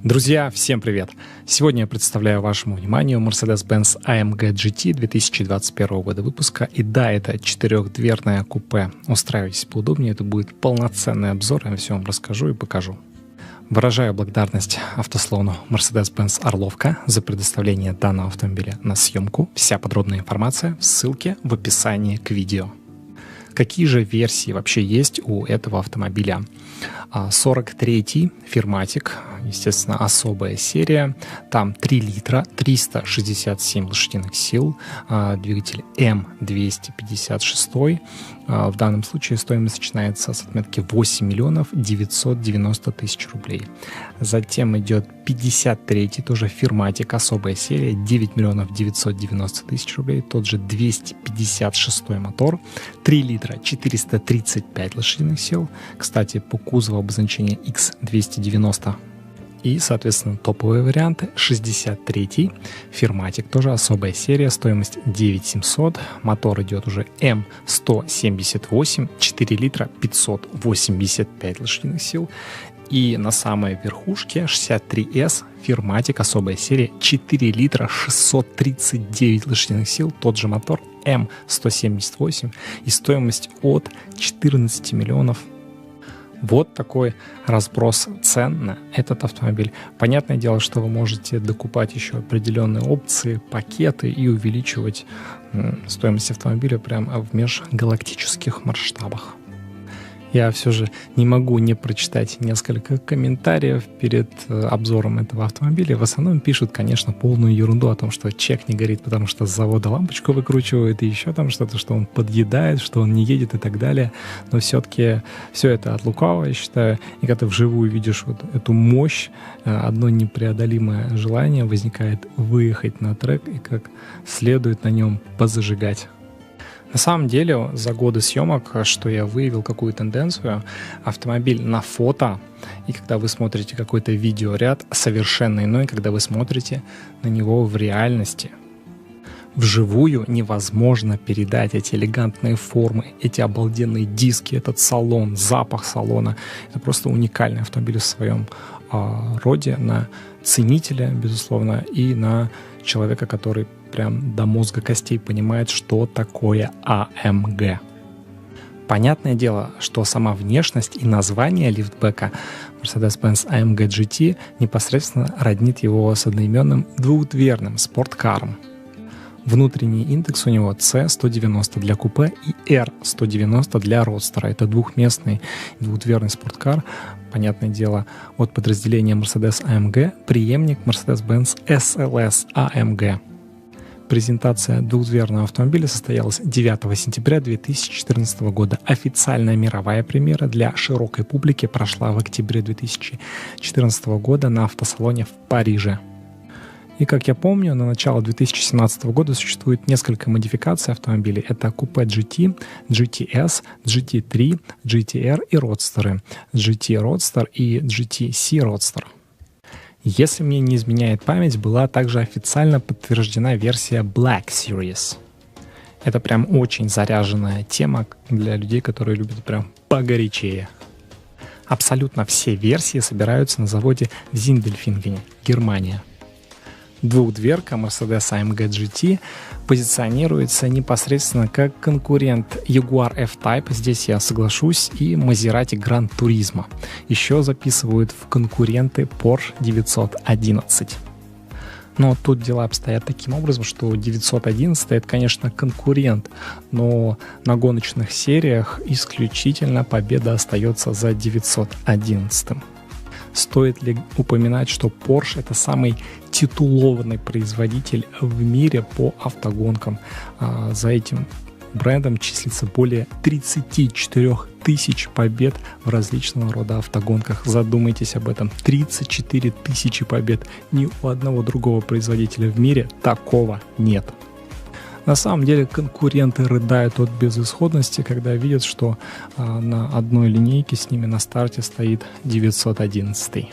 Друзья, всем привет! Сегодня я представляю вашему вниманию Mercedes-Benz AMG GT 2021 года выпуска. И да, это четырехдверное купе. Устраивайтесь поудобнее, это будет полноценный обзор, я все вам расскажу и покажу. Выражаю благодарность автослону Mercedes-Benz Орловка за предоставление данного автомобиля на съемку. Вся подробная информация в ссылке в описании к видео. Какие же версии вообще есть у этого автомобиля? 43-й Фирматик, естественно, особая серия. Там 3 литра, 367 лошадиных сил, двигатель М256. В данном случае стоимость начинается с отметки 8 миллионов 990 тысяч рублей. Затем идет 53-й, тоже Фирматик, особая серия, 9 миллионов 990 тысяч рублей. Тот же 256-й мотор, 3 литра, 435 лошадиных сил. Кстати, по кузову обозначение X290. И, соответственно, топовые варианты. 63-й Фирматик, тоже особая серия, стоимость 9700. Мотор идет уже М178, 4 литра, 585 лошадиных сил. И на самой верхушке 63S Фирматик, особая серия, 4 литра, 639 лошадиных сил. Тот же мотор М178 и стоимость от 14 миллионов. Вот такой разброс цен на этот автомобиль. Понятное дело, что вы можете докупать еще определенные опции, пакеты и увеличивать стоимость автомобиля прямо в межгалактических масштабах. Я все же не могу не прочитать несколько комментариев перед обзором этого автомобиля. В основном пишут, конечно, полную ерунду о том, что чек не горит, потому что с завода лампочку выкручивают, и еще там что-то, что он подъедает, что он не едет и так далее. Но все-таки все это от лукавого, я считаю. И когда ты вживую видишь вот эту мощь, одно непреодолимое желание возникает выехать на трек и как следует на нем позажигать. На самом деле, за годы съемок, что я выявил какую тенденцию, автомобиль на фото, и когда вы смотрите какой-то видеоряд, совершенно иной, когда вы смотрите на него в реальности. Вживую невозможно передать эти элегантные формы, эти обалденные диски, этот салон, запах салона. Это просто уникальный автомобиль в своем роде на ценителя, безусловно, и на человека, который прям до мозга костей понимает, что такое AMG. Понятное дело, что сама внешность и название лифтбека Mercedes-Benz AMG GT непосредственно роднит его с одноименным двухдверным спорткаром. Внутренний индекс у него C190 для купе и R190 для родстера. Это двухместный двухдверный спорткар, понятное дело, от подразделения Mercedes AMG, преемник Mercedes-Benz SLS AMG. Презентация двухдверного автомобиля состоялась 9 сентября 2014 года. Официальная мировая премьера для широкой публики прошла в октябре 2014 года на автосалоне в Париже. И, как я помню, на начало 2017 года существует несколько модификаций автомобилей. Это купе GT, GTS, GT3, GTR и родстеры. GT Roadster и GTC Roadster. Если мне не изменяет память, была также официально подтверждена версия Black Series. Это прям очень заряженная тема для людей, которые любят прям погорячее. Абсолютно все версии собираются на заводе в Зиндельфингене, Германия. Двухдверка Mercedes AMG GT позиционируется непосредственно как конкурент Jaguar F-Type, здесь я соглашусь, и Maserati Gran Turismo. Еще записывают в конкуренты Porsche 911. Но тут дела обстоят таким образом, что 911 это, конечно, конкурент, но на гоночных сериях исключительно победа остается за 911. Стоит ли упоминать, что Porsche — это самый титулованный производитель в мире по автогонкам? За этим брендом числится более 34 тысяч побед в различного рода автогонках. Задумайтесь об этом. 34 тысячи побед. Ни у одного другого производителя в мире такого нет. На самом деле конкуренты рыдают от безысходности, когда видят, что на одной линейке с ними на старте стоит 911.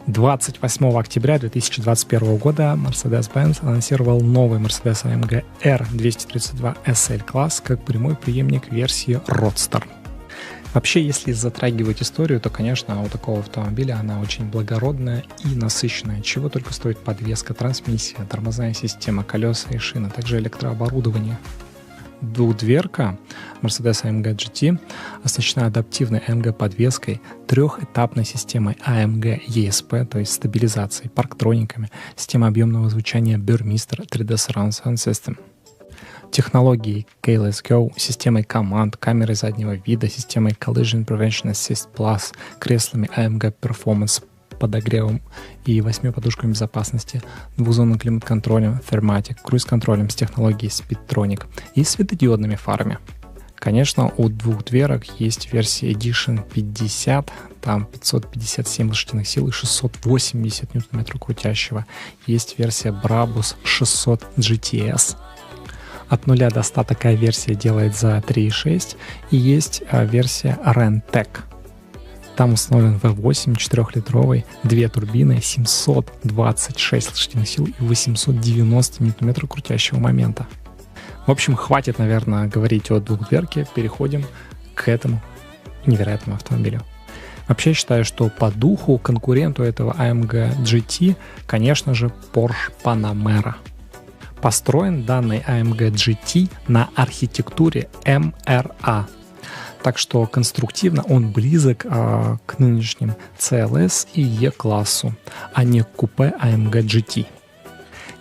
28 октября 2021 года Mercedes-Benz анонсировал новый Mercedes AMG R232 SL класс как прямой преемник версии Roadster. Вообще, если затрагивать историю, то, конечно, у такого автомобиля она очень благородная и насыщенная. Чего только стоит подвеска, трансмиссия, тормозная система, колеса и шины, также электрооборудование. Двухдверка Mercedes AMG GT оснащена адаптивной AMG подвеской, трехэтапной системой AMG ESP, то есть стабилизацией, парктрониками, системой объемного звучания Burmester 3D Surround Sound System, технологией Keyless Go, системой команд, камерой заднего вида, системой Collision Prevention Assist Plus, креслами AMG Performance, подогревом и 8 подушками безопасности, двухзонным климат-контролем Thermatic, круиз-контролем с технологией Speedtronic и светодиодными фарами. Конечно, у двухдверок есть версия Edition 50, там 557 лошадиных сил и 680 ньютон-метров крутящего. Есть версия Brabus 600 GTS. От 0 до 100 такая версия делает за 3,6. И есть версия Rentec. Там установлен V8 4-литровый, 2 турбины, 726 лошадиных сил и 890 ньютон-метров крутящего момента. В общем, хватит, наверное, говорить о двухдверке, переходим к этому невероятному автомобилю. Вообще считаю, что по духу конкуренту этого AMG GT, конечно же, Porsche Panamera. Построен данный AMG GT на архитектуре MRA. Так что конструктивно он близок к нынешним CLS и E-классу, а не к купе AMG GT.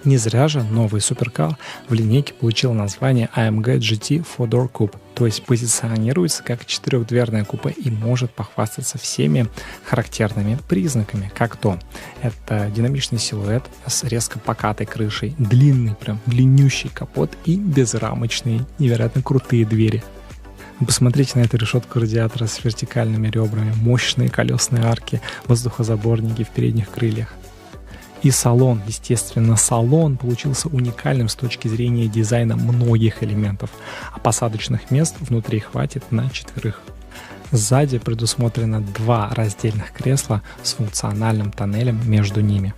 Не зря же новый суперкар в линейке получил название AMG GT 4-Door Coupe, то есть позиционируется как четырехдверное купе и может похвастаться всеми характерными признаками, как то это динамичный силуэт с резко покатой крышей, длинный, прям длиннющий капот и безрамочные, невероятно крутые двери. Посмотрите на эту решетку радиатора с вертикальными ребрами, мощные колесные арки, воздухозаборники в передних крыльях. И салон, естественно, салон получился уникальным с точки зрения дизайна многих элементов, а посадочных мест внутри хватит на 4. Сзади предусмотрено 2 раздельных кресла с функциональным тоннелем между ними.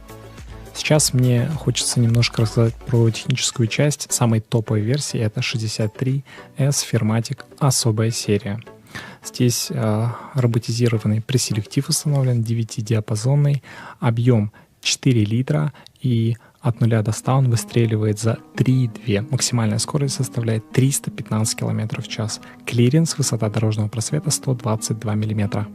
Сейчас мне хочется немножко рассказать про техническую часть. Самой топовой версии это 63S Firmatic особая серия. Здесь роботизированный преселектив установлен, 9-диапазонный, объем 4 литра и от 0 до 100 он выстреливает за 3,2. Максимальная скорость составляет 315 км в час. Клиренс, высота дорожного просвета 122 мм.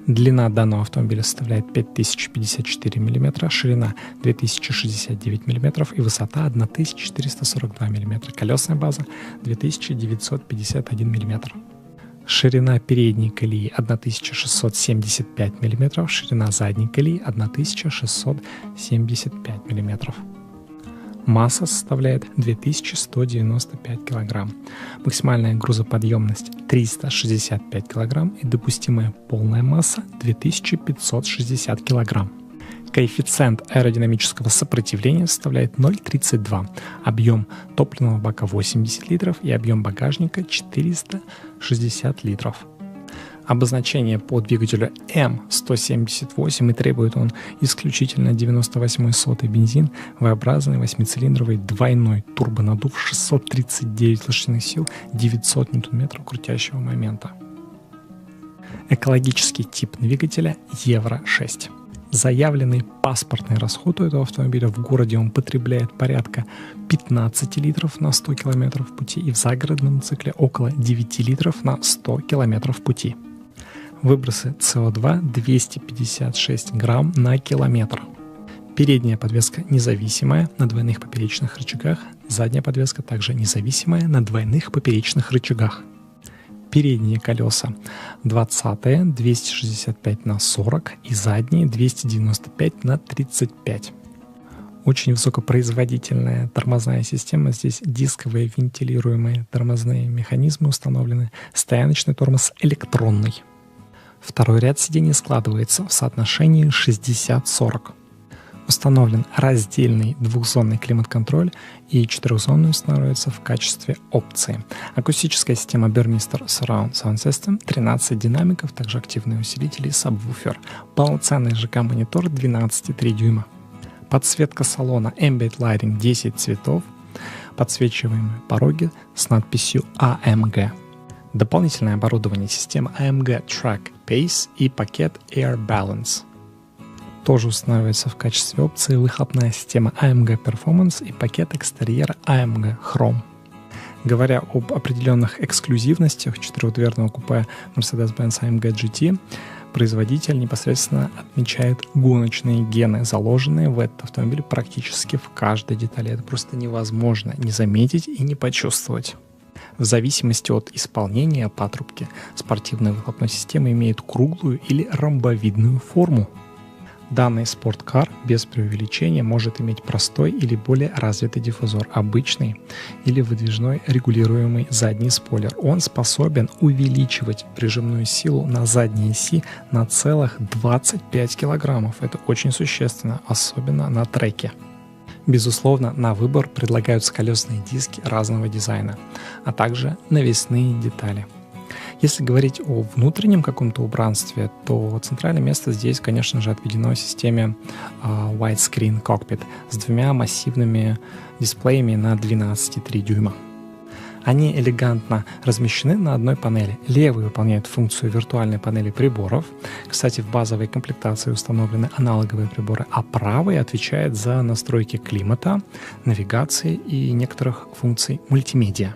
Длина данного автомобиля составляет 5054 мм, ширина 2069 мм и высота 1442 мм. Колесная база 2951 мм. Ширина передней колеи 1675 мм, ширина задней колеи 1675 мм. Масса составляет 2195 кг. Максимальная грузоподъемность 365 кг и допустимая полная масса 2560 кг. Коэффициент аэродинамического сопротивления составляет 0,32, объем топливного бака 80 литров и объем багажника 460 литров. Обозначение по двигателю М178 и требует он исключительно 98-й сотый бензин, V-образный 8-цилиндровый двойной турбонаддув 639 лошадиных сил, 900 ньютон-метров крутящего момента. Экологический тип двигателя Евро-6. Заявленный паспортный расход у этого автомобиля в городе он потребляет порядка 15 литров на 100 км пути и в загородном цикле около 9 литров на 100 км пути. Выбросы СО2 256 грамм на километр. Передняя подвеска независимая на двойных поперечных рычагах, задняя подвеска также независимая на двойных поперечных рычагах. Передние колеса 20-е 265 на 40 и задние 295 на 35. Очень высокопроизводительная тормозная система. Здесь дисковые вентилируемые тормозные механизмы установлены. Стояночный тормоз электронный. Второй ряд сидений складывается в соотношении 60-40. Установлен раздельный двухзонный климат-контроль и 4-зонный устанавливается в качестве опции. Акустическая система Burmester Surround Sound System, 13 динамиков, также активные усилители и сабвуфер. Полноценный ЖК-монитор 12,3 дюйма. Подсветка салона Ambient Lighting 10 цветов. Подсвечиваемые пороги с надписью AMG. Дополнительное оборудование системы AMG Track Pace и пакет Air Balance. Тоже устанавливается в качестве опции выхлопная система AMG Performance и пакет экстерьера AMG Chrome. Говоря об определенных эксклюзивностях четырехдверного купе Mercedes-Benz AMG GT, производитель непосредственно отмечает гоночные гены, заложенные в этот автомобиль практически в каждой детали. Это просто невозможно не заметить и не почувствовать. В зависимости от исполнения патрубки, спортивная выхлопная система имеет круглую или ромбовидную форму. Данный спорткар без преувеличения может иметь простой или более развитый диффузор, обычный или выдвижной регулируемый задний спойлер. Он способен увеличивать прижимную силу на задней оси на целых 25 килограммов. Это очень существенно, особенно на треке. Безусловно, на выбор предлагаются колесные диски разного дизайна, а также навесные детали. Если говорить о внутреннем каком-то убранстве, то центральное место здесь, конечно же, отведено системе Widescreen Cockpit с двумя массивными дисплеями на 12,3 дюйма. Они элегантно размещены на одной панели. Левый выполняет функцию виртуальной панели приборов. Кстати, в базовой комплектации установлены аналоговые приборы, а правый отвечает за настройки климата, навигации и некоторых функций мультимедиа.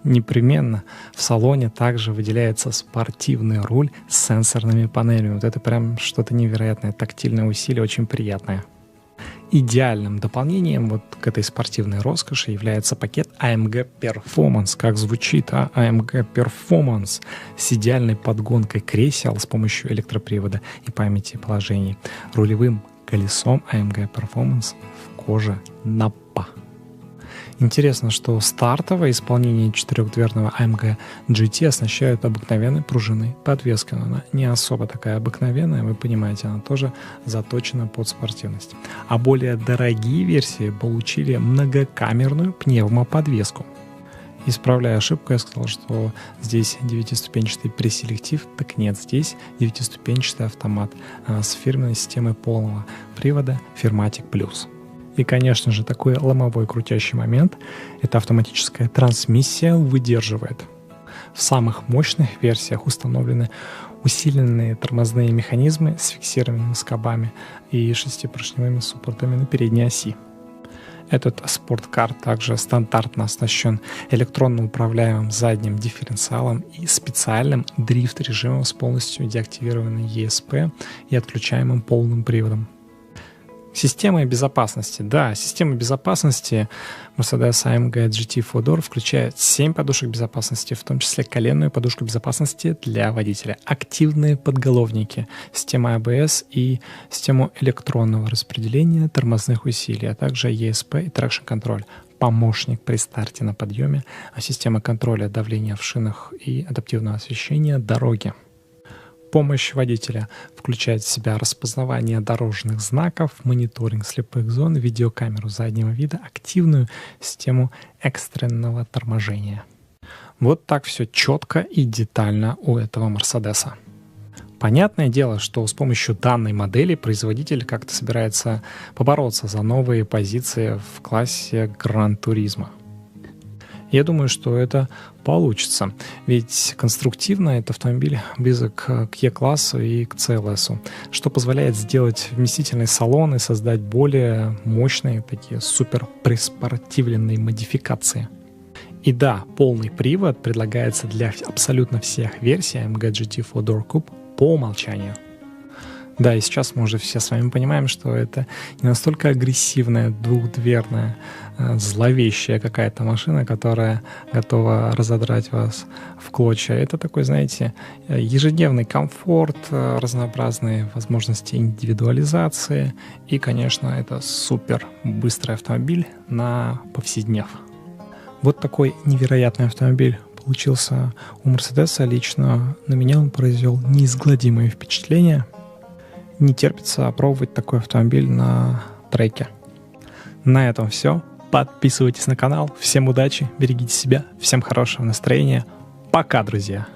Непременно в салоне также выделяется спортивный руль с сенсорными панелями. Вот это прям что-то невероятное, тактильное усилие, очень приятное. Идеальным дополнением вот к этой спортивной роскоши является пакет AMG Performance. Как звучит, AMG Performance с идеальной подгонкой кресел с помощью электропривода и памяти положений, рулевым колесом AMG Performance в коже Nappa. Интересно, что стартовое исполнение четырехдверного AMG GT оснащают обыкновенной пружинной подвеской, но она не особо такая обыкновенная, вы понимаете, она тоже заточена под спортивность. А более дорогие версии получили многокамерную пневмоподвеску. Исправляя ошибку, я сказал, что здесь 9-ступенчатый преселектив, так нет, здесь 9-ступенчатый автомат с фирменной системой полного привода Firmatic Plus. И, конечно же, такой ломовой крутящий момент — это автоматическая трансмиссия выдерживает. В самых мощных версиях установлены усиленные тормозные механизмы с фиксированными скобами и 6-поршневыми суппортами на передней оси. Этот спорткар также стандартно оснащен электронно управляемым задним дифференциалом и специальным дрифт-режимом с полностью деактивированной ESP и отключаемым полным приводом. Система безопасности. Да, система безопасности Mercedes AMG GT 4-Door включает 7 подушек безопасности, в том числе коленную подушку безопасности для водителя, активные подголовники, система ABS и систему электронного распределения тормозных усилий, а также ESP и Traction Control, помощник при старте на подъеме, система контроля давления в шинах и адаптивного освещения дороги. Помощь водителя включает в себя распознавание дорожных знаков, мониторинг слепых зон, видеокамеру заднего вида, активную систему экстренного торможения. Вот так все четко и детально у этого Мерседеса. Понятное дело, что с помощью данной модели производитель как-то собирается побороться за новые позиции в классе Гран-туризмо. Я думаю, что это получится, ведь конструктивно этот автомобиль близок к E-классу и к CLS, что позволяет сделать вместительный салон и создать более мощные, такие супер приспортивленные модификации. И да, полный привод предлагается для абсолютно всех версий AMG GT 4-Door Coupe по умолчанию. Да, и сейчас мы уже все с вами понимаем, что это не настолько агрессивная, двухдверная, зловещая какая-то машина, которая готова разодрать вас в клочья. Это такой, знаете, ежедневный комфорт, разнообразные возможности индивидуализации и, конечно, это супер быстрый автомобиль на повседнев. Вот такой невероятный автомобиль получился у Мерседеса. Лично на меня он произвел неизгладимое впечатление. Не терпится опробовать такой автомобиль на треке. На этом все. Подписывайтесь на канал. Всем удачи, берегите себя, всем хорошего настроения. Пока, друзья!